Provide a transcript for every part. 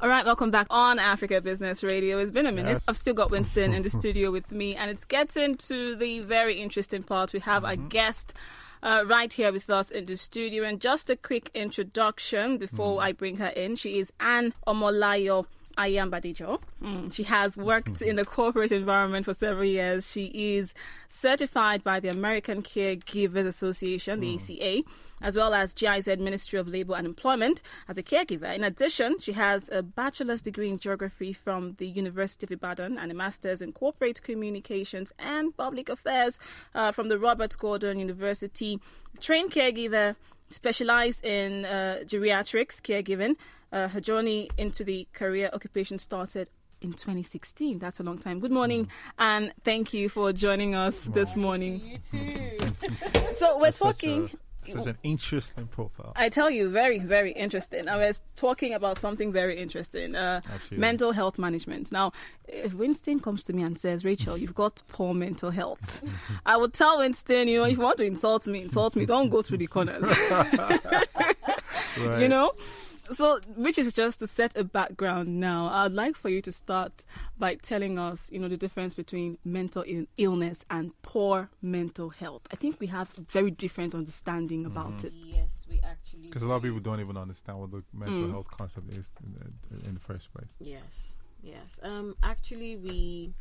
All right, welcome back on Africa Business Radio. It's been a minute. Yes. I've still got Winston in the studio with me, and it's getting to the very interesting part. We have a guest right here with us in the studio. And just a quick introduction before I bring her in. She is Omolayo Ayanbadejo. She has worked in the corporate environment for several years. She is certified by the American Caregivers Association, the ACA, as well as GIZ Ministry of Labour and Employment as a caregiver. In addition, she has a bachelor's degree in geography from the University of Ibadan and a master's in corporate communications and public affairs from the Robert Gordon University. Trained caregiver, specialized in geriatrics caregiving. Her journey into the career occupation started in 2016. That's a long time. Good morning, and thank you for joining us this morning. You too. So we're talking... Such an interesting profile. I tell you, very, very interesting. I was talking about something very interesting, mental health management. Now, if Winston comes to me and says, Rachel, you've got poor mental health, I would tell Winston, if you want to insult me, don't go through the corners. Right. So, which is just to set a background now. I'd like for you to start by telling us, the difference between mental illness and poor mental health. I think we have a very different understanding about it. Yes, we actually Because a lot of people don't even understand what the mental health concept is in the first place. Yes. Actually,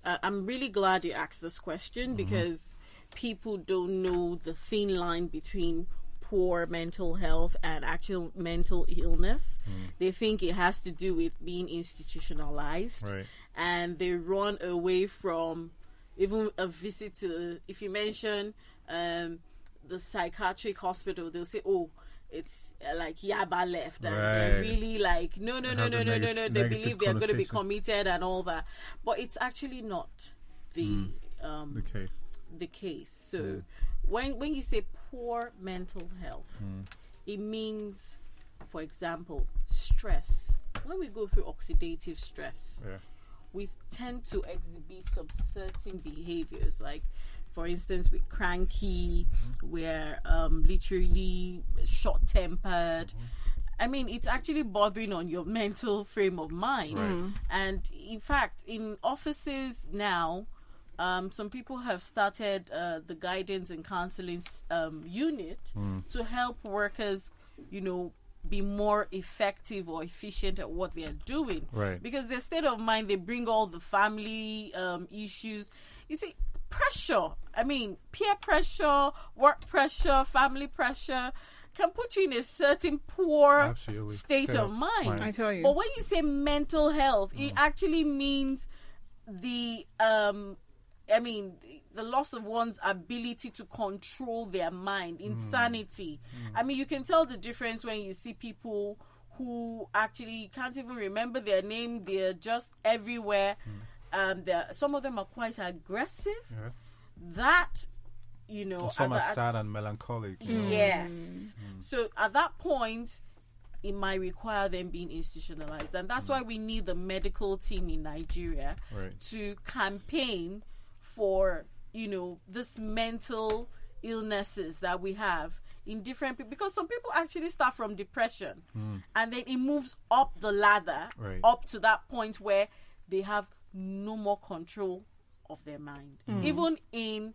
I'm really glad you asked this question because people don't know the thin line between poor mental health and actual mental illness. They think it has to do with being institutionalized, Right. and they run away from even a visit to, if you mention the psychiatric hospital, they'll say, oh, it's like Yaba left, and they're Right. really like, no, has a they negative believe they're going to be connotation. committed and all that, but it's actually not the The case. So when you say poor mental health, it means, for example, stress. When we go through oxidative stress, Yeah. we tend to exhibit some certain behaviors, like, for instance, we're cranky, we're literally short-tempered. I mean, it's actually bothering on your mental frame of mind. Right. And in fact, in offices now, some people have started the guidance and counseling unit to help workers, be more effective or efficient at what they are doing. Right. Because their state of mind, they bring all the family issues. You see, pressure, peer pressure, work pressure, family pressure can put you in a certain poor Absolutely. state of mind. I tell you. But when you say mental health, it actually means the loss of one's ability to control their mind, insanity. You can tell the difference when you see people who actually can't even remember their name. They're just everywhere. Some of them are quite aggressive. Yeah. That, Or some are sad and melancholic. Yes. So at that point, it might require them being institutionalized. And that's why we need the medical team in Nigeria Right. to campaign for, this mental illnesses that we have in different people. Because some people actually start from depression and then it moves up the ladder, Right. up to that point where they have no more control of their mind. Even in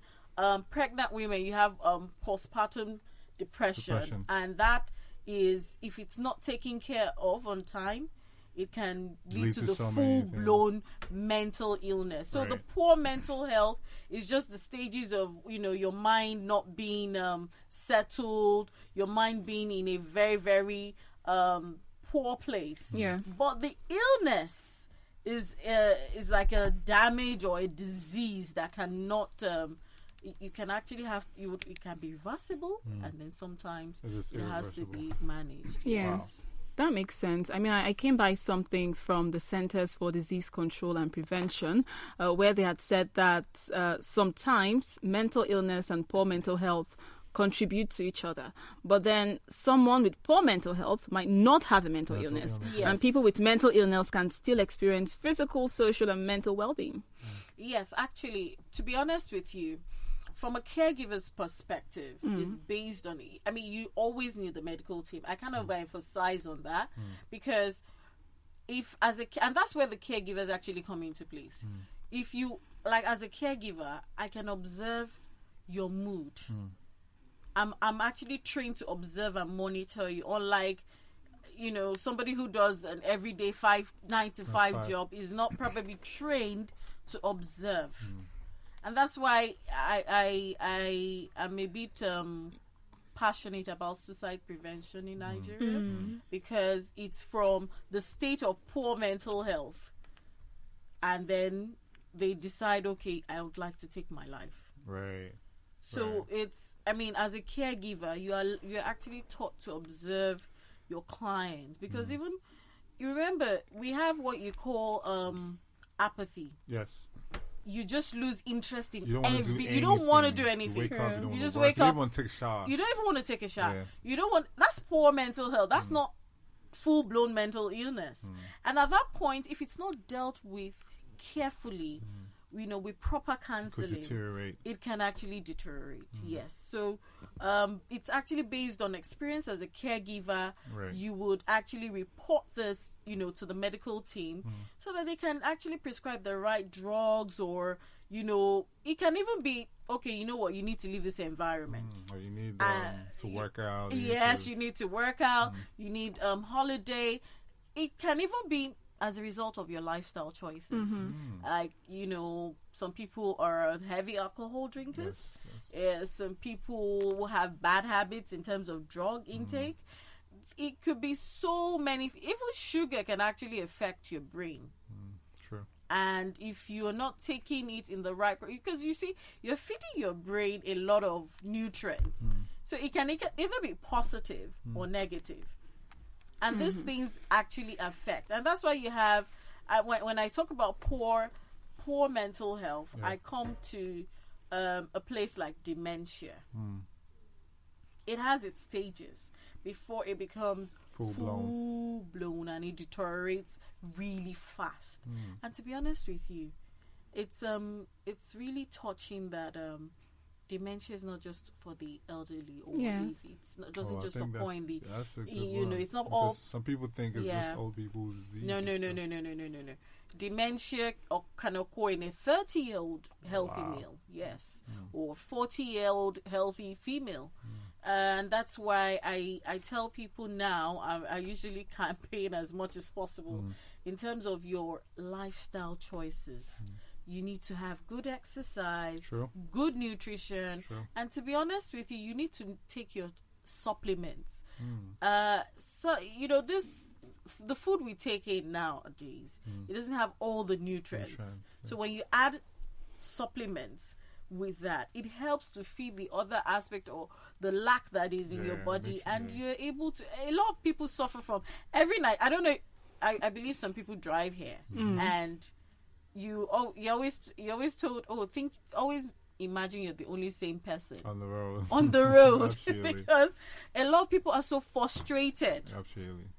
pregnant women, you have postpartum depression, and that is, if it's not taken care of on time, it can lead to the so many full-blown mental illness. So the Right. poor mental health is just the stages of, your mind not being settled, your mind being in a very, very poor place. Yeah. But the illness is like a damage or a disease that cannot you can actually have it can be reversible, and then sometimes It is it has to be irreversible. managed. Yes. That makes sense. I came by something from the Centers for Disease Control and Prevention, where they had said that sometimes mental illness and poor mental health contribute to each other. But then someone with poor mental health might not have a mental illness. Yes. And people with mental illness can still experience physical, social, and mental well-being. Yes, actually, to be honest with you, from a caregiver's perspective, is based on, you always need the medical team. I kind of emphasize on that because and that's where the caregivers actually come into place. If you, like, as a caregiver, I can observe your mood. I'm actually trained to observe and monitor you, unlike, you know, somebody who does an everyday 9 to 5 job is not probably trained to observe. And that's why I am a bit passionate about suicide prevention in Nigeria, because it's from the state of poor mental health, and then they decide, okay, I would like to take my life. Right. So it's, I mean, as a caregiver, you're actually taught to observe your client, because even, you remember, we have what you call apathy. Yes. You just lose interest in everything. You don't want to do anything. You wake up, you just wake up. You don't want to take a shower. You don't even want to take a shower. Yeah. You don't want. That's poor mental health. That's not full-blown mental illness. And at that point, if it's not dealt with carefully, you know, with proper counseling, it can actually deteriorate. Yes. So it's actually based on experience. As a caregiver, you would actually report this, you know, to the medical team, so that they can actually prescribe the right drugs, or, you know, it can even be, okay, you know what, you need to leave this environment. Or you need to work out. You need to work out. You need holiday. It can even be as a result of your lifestyle choices. Like, you know, some people are heavy alcohol drinkers. Some people will have bad habits in terms of drug intake. It could be so many. Even sugar can actually affect your brain. True. And if you're not taking it in the right, because you see, you're feeding your brain a lot of nutrients. So it can either be positive or negative. And these things actually affect. And that's why you have, when I talk about poor mental health, I come to a place like dementia. It has its stages before it becomes full blown, and it deteriorates really fast. And to be honest with you, it's really touching that dementia is not just for the elderly, or it doesn't just appoint the, you know, it's not all. Some people think it's just old people's disease. No. Dementia can occur in a 30-year-old healthy male, or 40-year-old healthy female. And that's why I tell people now, I usually campaign as much as possible in terms of your lifestyle choices. You need to have good exercise, good nutrition, and to be honest with you, you need to take your supplements. So, you know, the food we take in nowadays, it doesn't have all the nutrients. So when you add supplements with that, it helps to feed the other aspect or the lack that is in your body, and you're able to. A lot of people suffer from every night. I don't know. I believe some people drive here, and you always told, always imagine you're the only same person on the road because a lot of people are so frustrated,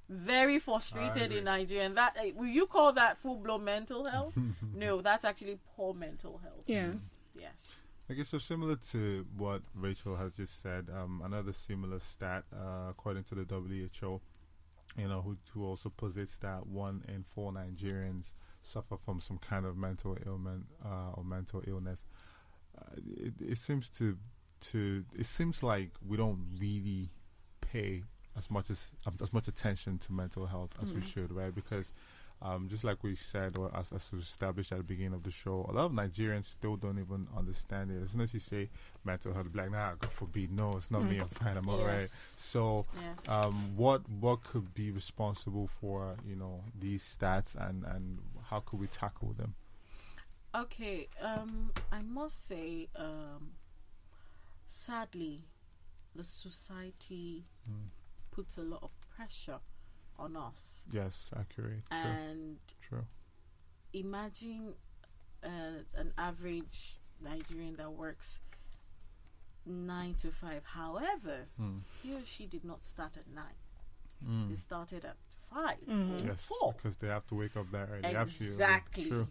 very frustrated in Nigeria, and that will you call that full-blown mental health? No, that's actually poor mental health. Yes. Okay, so similar to what Rachel has just said, another similar stat, according to the WHO, you know, who also posits that 1 in 4 Nigerians suffer from some kind of mental ailment or mental illness. It seems like we don't really pay as much attention to mental health as we should, right? Because just like we said, or as was established at the beginning of the show, a lot of Nigerians still don't even understand it. As soon as you say mental health, they're like, nah, God forbid, no, it's not me, I'm fine, I'm all right. So what could be responsible for, you know, these stats, and how could we tackle them? Okay, I must say, sadly, the society puts a lot of pressure on us. Yes, accurate. And true. Imagine an average Nigerian that works 9 to 5. However, he or she did not start at 9. They started at 5 or 4. Because they have to wake up that early. Exactly. True.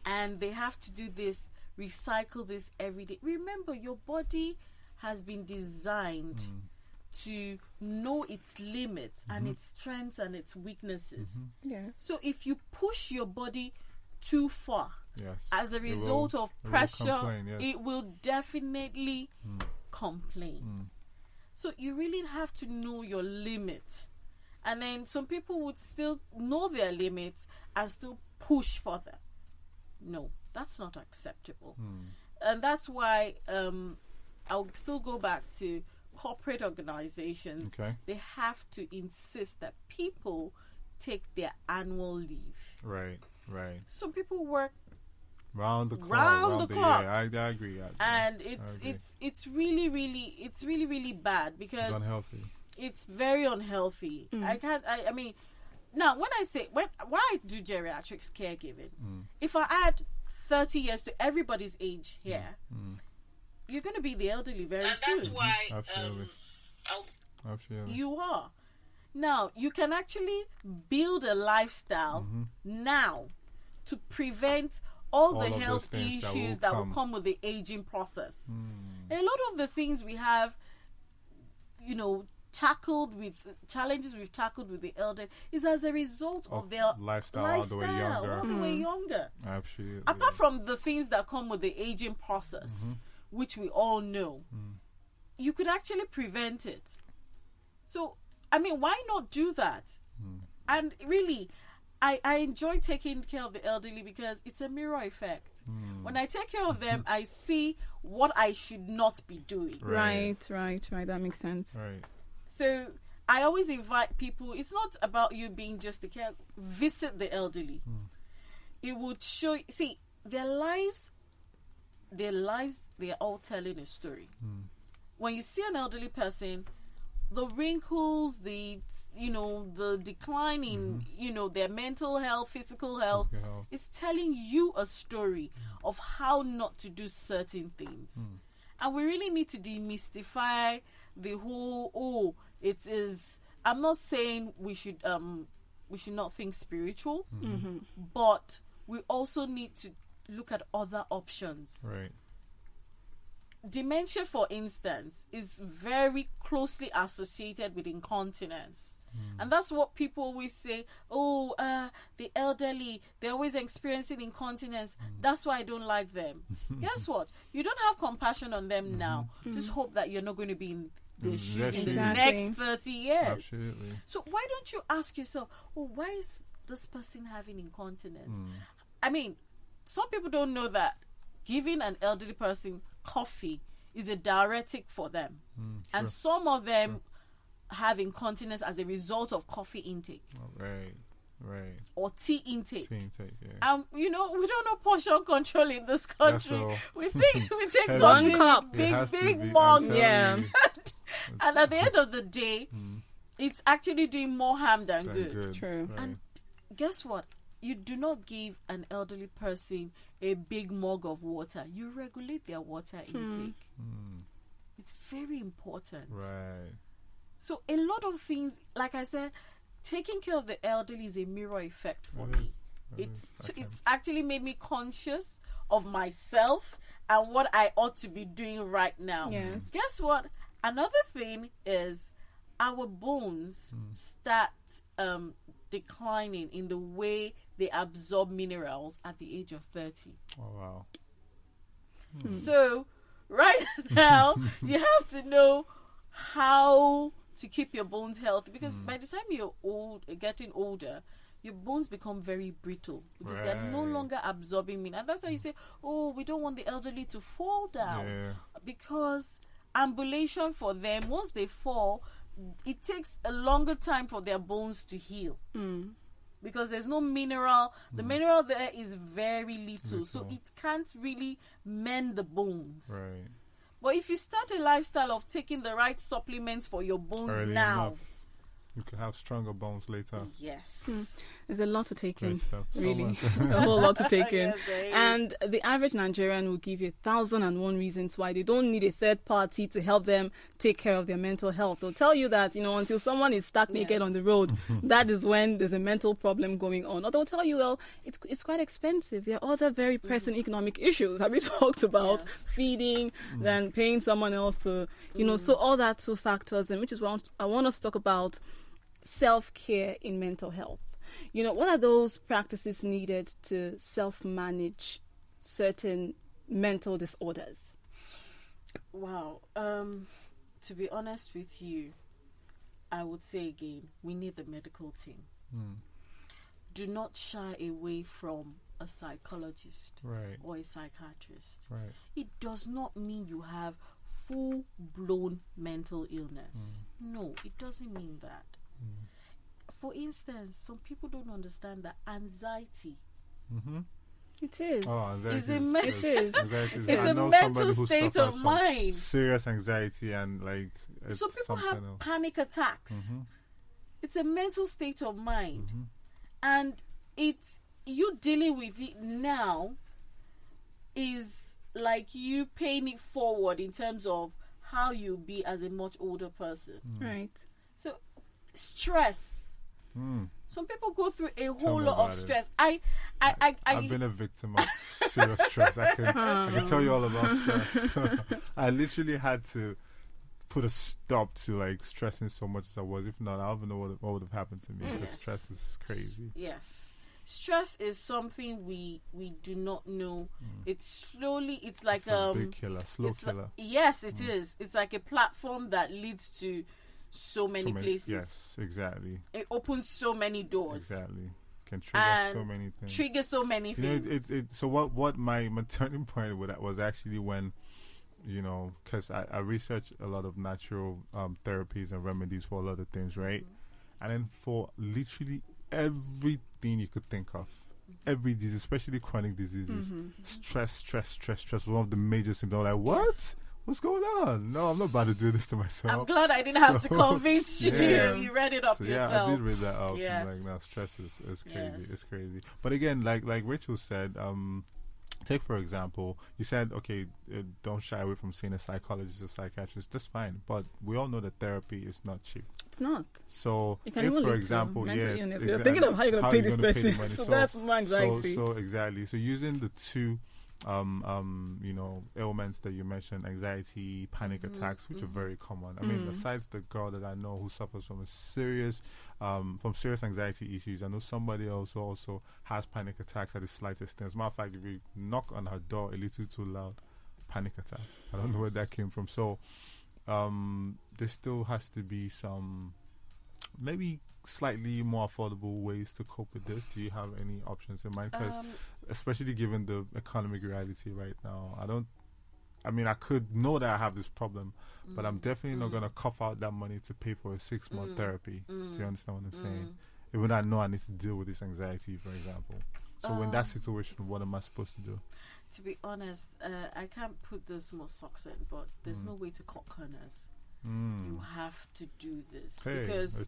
And they have to do this, recycle this every day. Remember, your body has been designed to know its limits and its strengths and its weaknesses. Yes. So if you push your body too far, yes, as a result of pressure, it will definitely complain. So you really have to know your limit. And then some people would still know their limits and still push further. No, that's not acceptable. And that's why I'll still go back to corporate organizations. Okay. They have to insist that people take their annual leave. Right. Some people work round the clock. Yeah, I agree. And it's really bad because it's unhealthy. It's very unhealthy. I mean, now when why I do geriatrics caregiving, if I add 30 years to everybody's age here, you're going to be the elderly very soon. That's why Absolutely. You are. Now, you can actually build a lifestyle now to prevent all the health issues that will come with the aging process. A lot of the things we have, challenges we've tackled with the elderly is as a result of their lifestyle all the way younger. Absolutely. Apart from the things that come with the aging process, which we all know, you could actually prevent it. So, I mean, why not do that? And really, I enjoy taking care of the elderly because it's a mirror effect. When I take care of them, I see what I should not be doing. Right. That makes sense. Right. So I always invite people. It's not about you being just a care. Visit the elderly. It would show. See, their lives. They are all telling a story. When you see an elderly person, the wrinkles, the decline in their mental health, physical health, it's telling you a story of how not to do certain things. And we really need to demystify the whole it is. I'm not saying we should not think spiritual, but we also need to look at other options. Right. Dementia, for instance, is very closely associated with incontinence. And that's what people always say, the elderly, they're always experiencing incontinence. That's why I don't like them. Guess what? You don't have compassion on them now. Just hope that you're not going to be in their shoes in the next 30 years. Absolutely. So why don't you ask yourself, why is this person having incontinence? I mean, some people don't know that giving an elderly person coffee is a diuretic for them. And some of them have incontinence as a result of coffee intake. Right. Or tea intake. Yeah. We don't know portion control in this country. We take one cup, big mugs. Yeah. And at the end of the day, it's actually doing more harm than good. True. Right. And guess what? You do not give an elderly person a big mug of water. You regulate their water intake. It's very important. Right. So a lot of things, like I said, taking care of the elderly is a mirror effect for me. It's actually made me conscious of myself and what I ought to be doing right now. Yes. Guess what? Another thing is our bones start declining in the way they absorb minerals at the age of 30. Oh, wow. So right now, you have to know how to keep your bones healthy, because by the time you're getting older, your bones become very brittle because they're no longer absorbing minerals. And that's why you say, we don't want the elderly to fall down, because ambulation for them, once they fall, it takes a longer time for their bones to heal. Because there's no mineral. The mineral there is very little, so it can't really mend the bones. Right. But if you start a lifestyle of taking the right supplements for your bones Early now, enough, you can have stronger bones later. Yes. There's a lot to take in, stuff. really. A whole lot to take in. Yes, And the average Nigerian will give you 1,001 reasons why they don't need a third party to help them take care of their mental health. They'll tell you that, until someone is stuck naked on the road, that is when there's a mental problem going on. Or they'll tell you, well, it's quite expensive. There are other very pressing economic issues that we talked about, feeding, then paying someone else to, so all that two factors, and which is what I want us to talk about self-care in mental health. What are those practices needed to self-manage certain mental disorders? Wow. To be honest with you, I would say again, we need the medical team. Do not shy away from a psychologist or a psychiatrist. It does not mean you have full-blown mental illness. No, it doesn't mean that. For instance, some people don't understand that anxiety. It is. Oh, anxiety It's a mental state of mind. Serious anxiety and it's some people have else. panic attacks. It's a mental state of mind, and it's you dealing with it now is like you paying it forward in terms of how you'll be as a much older person. Right. So stress. Some people go through a whole lot of stress. I've been a victim of serious stress. I can tell you all about stress. I literally had to put a stop to stressing so much as I was. If not, I don't even know what would have happened to me. Because stress is crazy. Yes. Stress is something we do not know. It's like a big killer, slow killer. Yes, it is. It's like a platform that leads to so many places. Yes, exactly. It opens so many doors. Exactly. Can trigger so many things. Trigger so many things. So what my turning point with that was actually when, because I researched a lot of natural therapies and remedies for a lot of things, right? And then for literally everything you could think of, every disease, especially chronic diseases, stress was one of the major symptoms. Like, what? Yes. What's going on? No, I'm not about to do this to myself. I'm glad I didn't have to convince you. Yeah. You read it up yourself. Yeah, I did read that up. Yes. No, stress is crazy. Yes. It's crazy. But again, like Rachel said, take for example, you said, okay, don't shy away from seeing a psychologist or psychiatrist. That's fine. But we all know that therapy is not cheap. It's not. So, if, for example, you're thinking of how you're going to pay this person. So that's my anxiety. So exactly. So using the two ailments that you mentioned, anxiety, panic attacks, which are very common. I mean, besides the girl that I know who suffers from serious anxiety issues, I know somebody else also has panic attacks at the slightest thing. As a matter of fact, if you knock on her door a little too loud, panic attack. I don't know where that came from. So, there still has to be some maybe slightly more affordable ways to cope with this. Do you have any options in mind? Because especially given the economic reality right now, I could know that I have this problem, but I'm definitely not going to cough out that money to pay for a 6-month therapy. Do you understand what I'm saying? Even though I know I need to deal with this anxiety, for example. So in that situation, what am I supposed to do? To be honest, I can't put this more socks in, but there's no way to cut corners. You have to do this because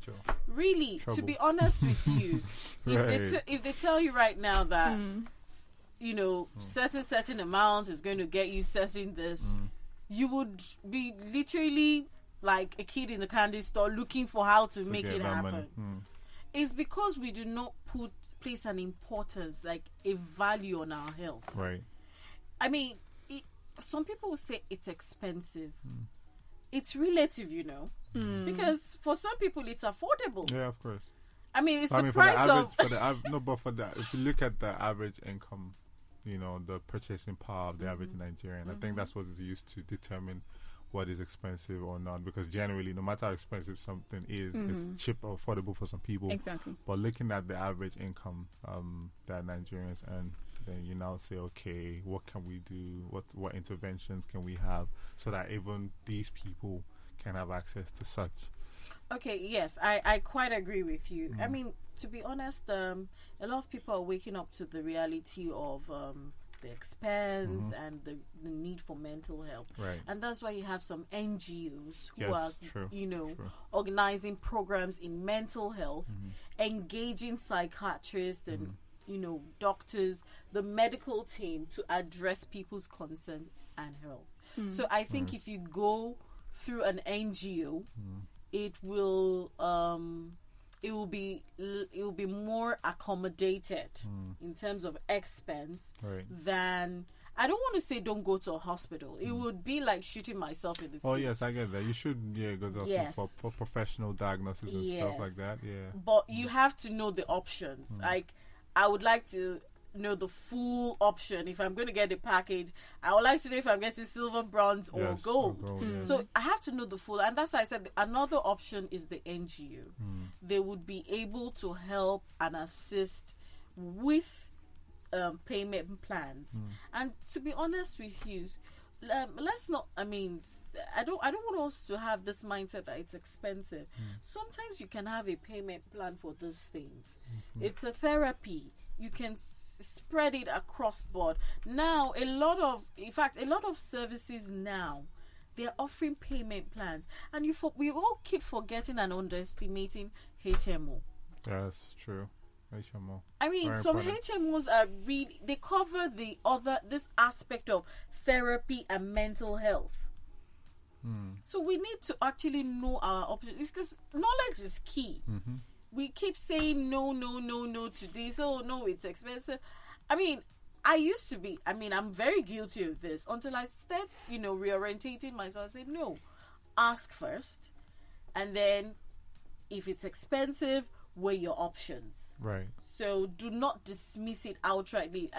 really, to be honest with you, if they tell you right now that certain amount is going to get you certain this, you would be literally like a kid in the candy store looking for how to make it happen. It's because we do not place an importance, like a value on our health. Right. I mean, some people will say it's expensive. It's relative, because for some people it's affordable. Yeah, of course. I mean, it's the price of. For that, if you look at the average income, the purchasing power of the average Nigerian, I think that's what is used to determine what is expensive or not. Because generally, no matter how expensive something is, it's cheap or affordable for some people. Exactly. But looking at the average income that Nigerians earn, then you now say, okay, what can we do? What interventions can we have so that even these people can have access to such? Okay, yes, I quite agree with you. I mean, to be honest, a lot of people are waking up to the reality of the expense and the need for mental health. Right. And that's why you have some NGOs who Yes, are, true, true. organizing programs in mental health, engaging psychiatrists and, doctors, the medical team to address people's concerns and health. So I think if you go through an NGO, it will be more accommodated in terms of expense than. I don't want to say don't go to a hospital. It would be like shooting myself in the foot. Oh yes, I get that. You should go to hospital for professional diagnosis and stuff like that. Yeah. But you have to know the options. Like I would like to know the full option. If I'm going to get a package, I would like to know if I'm getting silver, bronze, or gold. So I have to know the full. And that's why I said another option is the NGO. They would be able to help and assist with payment plans. And to be honest with you, let's not. I mean, I don't want us to have this mindset that it's expensive. Sometimes you can have a payment plan for those things. It's a therapy. You can spread it across board. Now, a lot of services now, they're offering payment plans, and we all keep forgetting and underestimating HMO. That's true. HMO. I mean, Very some important. HMOs are really, they cover this aspect of therapy and mental health. So we need to actually know our options, because knowledge is key. We keep saying no to this. Oh no, it's expensive. I mean, I'm very guilty of this until I start, reorientating myself. I say no, ask first, and then if it's expensive, weigh your options. Right. So do not dismiss it outrightly.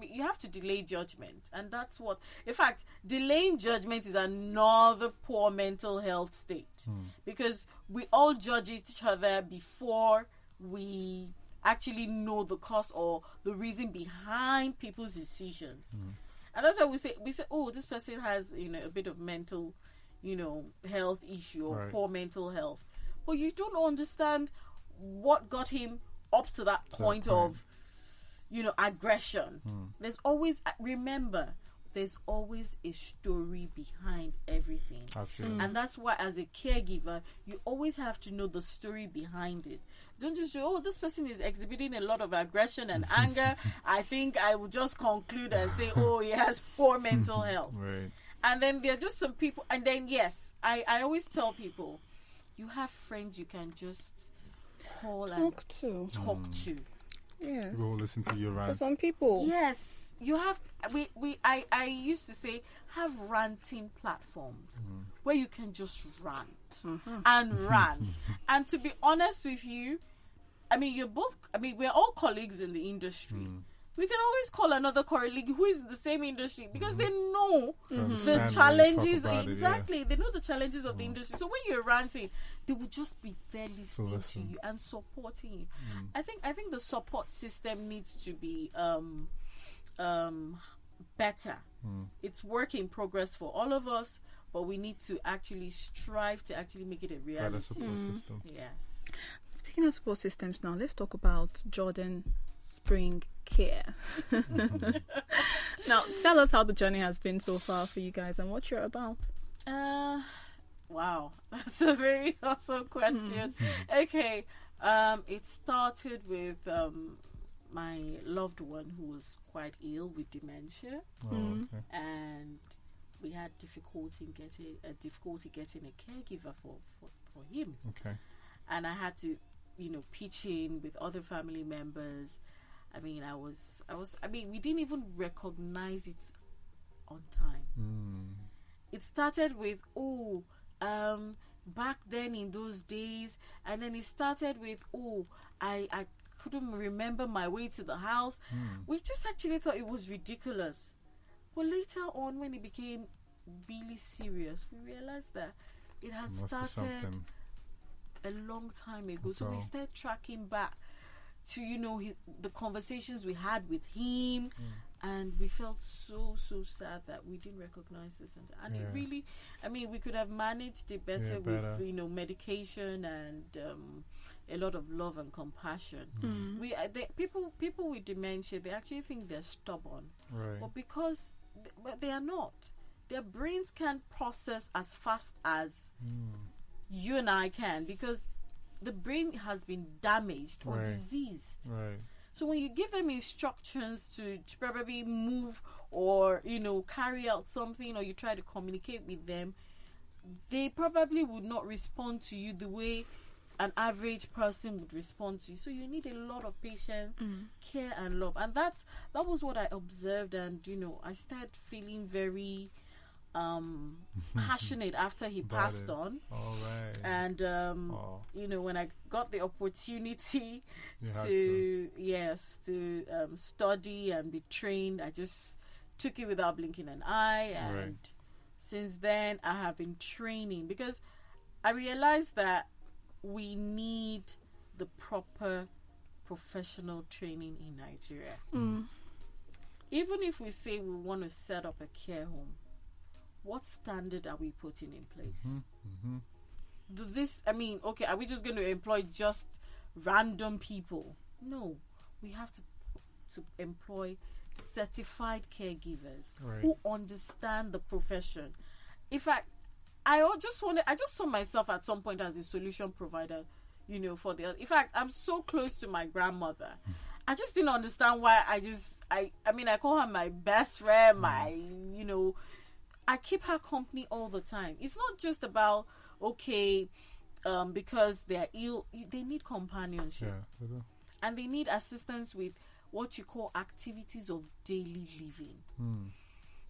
You have to delay judgment, and that's what. In fact, delaying judgment is another poor mental health state, because we all judge each other before we actually know the cause or the reason behind people's decisions. And that's why we say, oh, this person has a bit of mental, health issue or poor mental health, but you don't understand what got him up to that point of aggression. There's always a story behind everything. Absolutely. And that's why, as a caregiver, you always have to know the story behind it. Don't just say, oh, this person is exhibiting a lot of aggression and anger, I think I will just conclude and say, oh, he has poor mental health. Right. And then there are just some people, and then yes, I always tell people, you have friends you can just call talk to. Yes. People will listen to your rant. For some people. Yes. You have I used to say have ranting platforms where you can just rant and rant. And to be honest with you, we're all colleagues in the industry. We can always call another colleague who is in the same industry, because they know the challenges. Exactly. They know the challenges of the industry. So when you're ranting, they will just be there listening to you and supporting you. I think the support system needs to be better. It's work in progress for all of us, but we need to actually strive to actually make it a reality. Better support system. Yes. Speaking of support systems now, let's talk about Jordan Spring Care. Now, tell us how the journey has been so far for you guys and what you're about. Wow, that's a very awesome question. Okay, it started with my loved one who was quite ill with dementia, and we had difficulty getting a caregiver for him. Okay, and I had to, pitch in with other family members. We didn't even recognize it on time. It started with, back then in those days, and then it started with, I couldn't remember my way to the house. We just actually thought it was ridiculous. But later on, when it became really serious, we realized that it had started a long time ago. So we started tracking back to the conversations we had with him, and we felt so sad that we didn't recognize this, and it really, we could have managed it better with medication and a lot of love and compassion. People with dementia, they actually think they're stubborn, right? But because but they are not. Their brains can't process as fast as you and I can, because the brain has been damaged or diseased. Right. So when you give them instructions to probably move or, carry out something, or you try to communicate with them, they probably would not respond to you the way an average person would respond to you. So you need a lot of patience, care, and love. And that was what I observed. And, I started feeling very passionate after he passed on. All right. And when I got the opportunity to study and be trained, I just took it without blinking an eye. And since then I have been training, because I realized that we need the proper professional training in Nigeria. Even if we say we want to set up a care home, what standard are we putting in place? Are we just going to employ just random people? No, we have to employ certified caregivers who understand the profession. In fact, I just saw myself at some point as a solution provider, for the. In fact, I'm so close to my grandmother. I just didn't understand why. I call her my best friend. I keep her company all the time. It's not just about because they're ill. They need companionship, and they need assistance with what you call activities of daily living.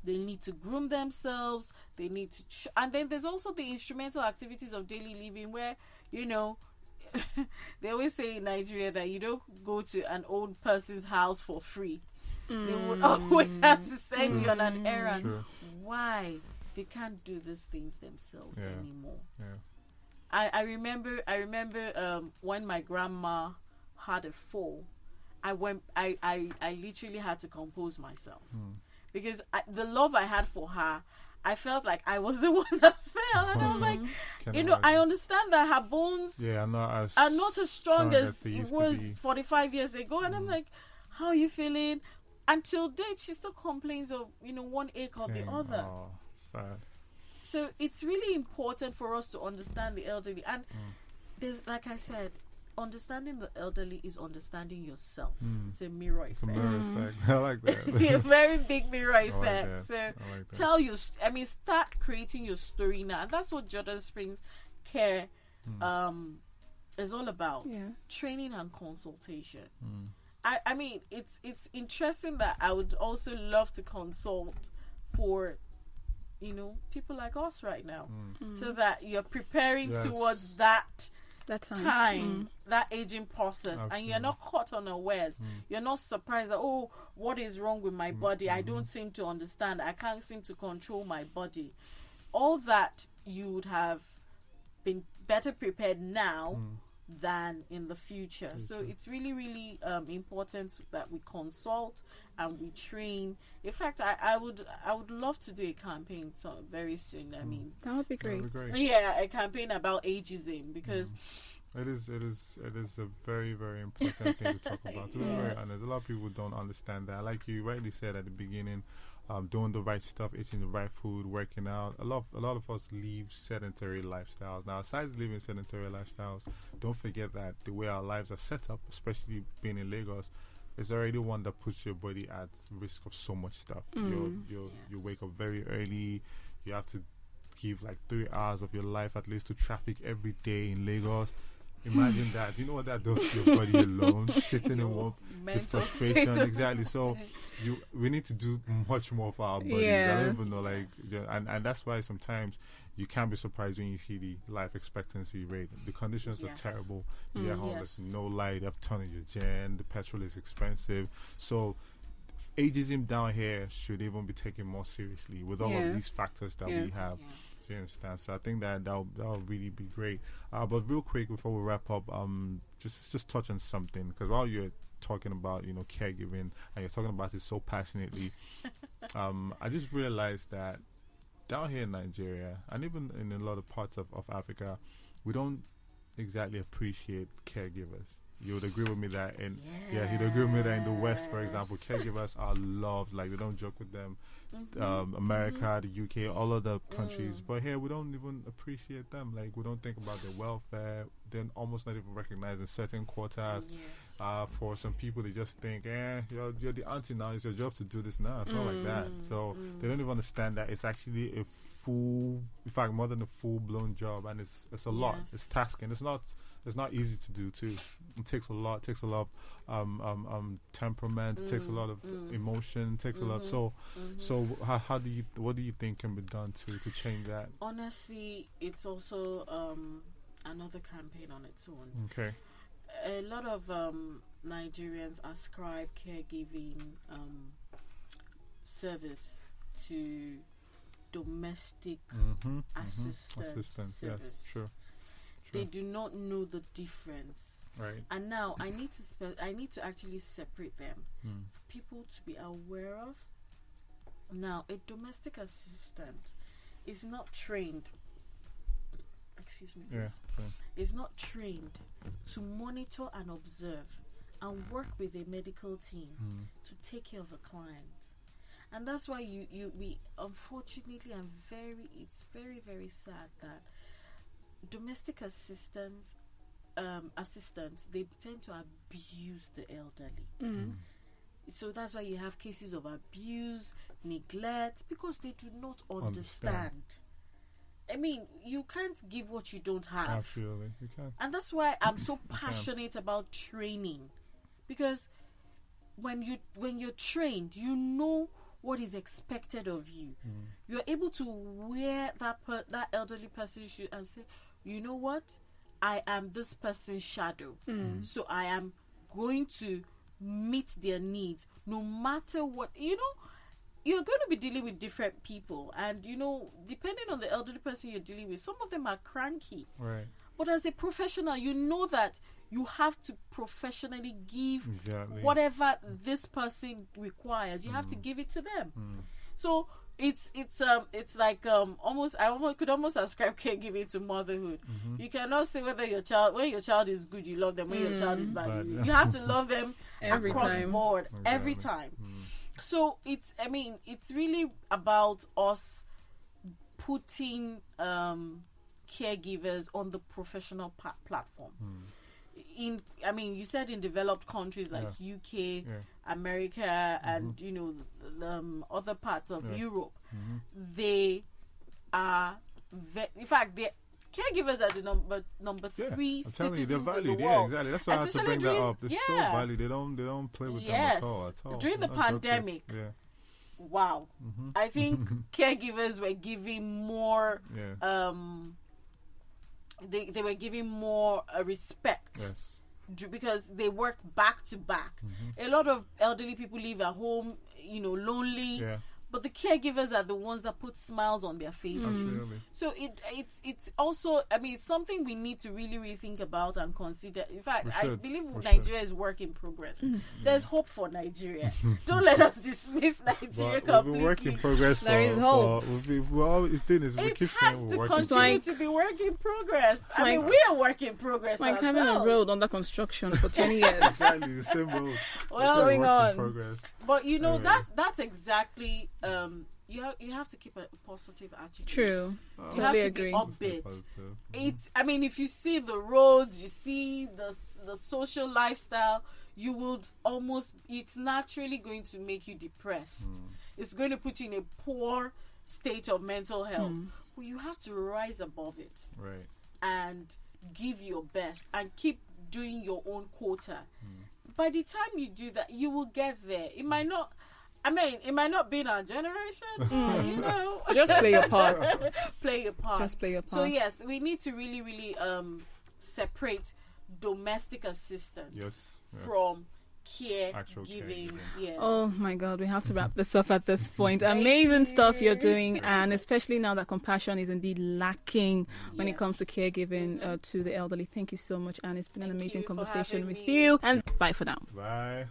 They need to groom themselves. They need to, and then there's also the instrumental activities of daily living, where they always say in Nigeria that you don't go to an old person's house for free. They would always have to send you on an errand. Sure. Why? They can't do these things themselves anymore. Yeah. I remember when my grandma had a fall. I literally had to compose myself, because the love I had for her, I felt like I was the one that fell, and I was like, I understand that her bones are not as strong as it was 45 years ago, and I'm like, how are you feeling? Until date, she still complains of one ache or the other. Oh, sad. So it's really important for us to understand the elderly, and there's, like I said, understanding the elderly is understanding yourself. It's a mirror effect. It's a mirror effect. I like that. A very big mirror effect. Like start creating your story now. And that's what Jordan Springs Care is all about. Training and consultation. It's interesting that I would also love to consult for people like us right now, so that you're preparing towards that time, that aging process. Absolutely. And you're not caught unawares. You're not surprised that, what is wrong with my body? I don't seem to understand. I can't seem to control my body. All that you would have been better prepared now than in the future. So it's really, really important that we consult and we train. In fact, I would love to do a campaign very soon. That would be great. Yeah, a campaign about ageism, because it is a very, very important thing to talk about. To be very honest, a lot of people don't understand that. Like you rightly said at the beginning, doing the right stuff, eating the right food, working out. A lot of us leave sedentary lifestyles. Now, aside living sedentary lifestyles, don't forget that the way our lives are set up, especially being in Lagos, is already one that puts your body at risk of so much stuff. You wake up very early. You have to give like 3 hours of your life at least to traffic every day in Lagos. Imagine that. Do you know what that does to your body alone? Sitting in one, the frustration. Exactly. So we need to do much more for our bodies. I don't even know, and that's why sometimes you can't be surprised when you see the life expectancy rate. The conditions are terrible. You're homeless, no light, you have ton of your gen, the petrol is expensive. So ageism down here should even be taken more seriously with all of these factors that we have. You understand? So I think that'll really be great. But real quick before we wrap up, just touch on something, because while you're talking about caregiving and you're talking about it so passionately, I just realized that down here in Nigeria and even in a lot of parts of Africa, we don't exactly appreciate caregivers. You would agree with me that you'd agree with me that in the West, for example, caregivers are loved. Like, they don't joke with them. America, the UK, all other countries. But here, we don't even appreciate them. Like, we don't think about their welfare. They're almost not even recognized in certain quotas. For some people, they just think, you're the auntie now. It's your job to do this now. It's not like that. So they don't even understand that it's actually a full, in fact, more than a full-blown job. And it's a lot. It's tasking. It's not easy to do too. It takes a lot. It takes a lot of temperament. It takes a lot of emotion. It takes a lot. So what do you think can be done to change that? Honestly, it's also another campaign on its own. Okay. A lot of Nigerians ascribe caregiving service to domestic assistance service. Yes, sure. They do not know the difference. Right. And now I need to actually separate them for people to be aware of. Now, a domestic assistant is not trained. Excuse me, please. Is not trained to monitor and observe and work with a medical team to take care of a client. And that's why we unfortunately it's very, very sad that domestic assistants they tend to abuse the elderly. So that's why you have cases of abuse, neglect, because they do not understand. I mean, you can't give what you don't have. Absolutely, you can't. And that's why I'm so passionate about training, because when you're trained, you know what is expected of you. You're able to wear that elderly person's shoe and say, you know what? I am this person's shadow. So I am going to meet their needs no matter what. You know, you're going to be dealing with different people. And, you know, depending on the elderly person you're dealing with, some of them are cranky. Right. But as a professional, you know that you have to professionally give whatever this person requires. You have to give it to them. So it's like almost I could almost ascribe caregiving to motherhood. You cannot say when your child is good, you love them. When your child is bad, you have to love them across board every time. So it's really about us putting caregivers on the professional platform. You said in developed countries like UK, America, and you know other parts of Europe, they are in fact caregivers are the number 3 citizens in the world. Exactly. That's why I had to bring that up. They're so valued. They don't play with them at all. During the pandemic, wow, I think caregivers were giving more. They were giving more respect because they work back to back. A lot of elderly people live at home, lonely. But the caregivers are the ones that put smiles on their faces. So it's also, it's something we need to really, really think about and consider. In fact, I believe Nigeria is work in progress. There's hope for Nigeria. Don't let us dismiss Nigeria completely. We've been work in progress. There is hope. It has to continue to be work in progress. We are work in progress. It's like having a road under construction for 20 years. Exactly, the same road. What's going on? But that's exactly. You have to keep a positive attitude. True. You have to be upbeat. If you see the roads, you see the social lifestyle, it's naturally going to make you depressed. It's going to put you in a poor state of mental health. But you have to rise above it. Right. And give your best and keep doing your own quota. By the time you do that, you will get there. It might not be in our generation, Just play your part. Play your part. Just play your part. So yes, we need to really, really separate domestic assistance from caregiving. Oh my God, we have to wrap this up at this point. Amazing stuff you're doing, and especially now that compassion is indeed lacking when it comes to caregiving to the elderly. Thank you so much, and it's been an amazing conversation with you. And bye for now. Bye.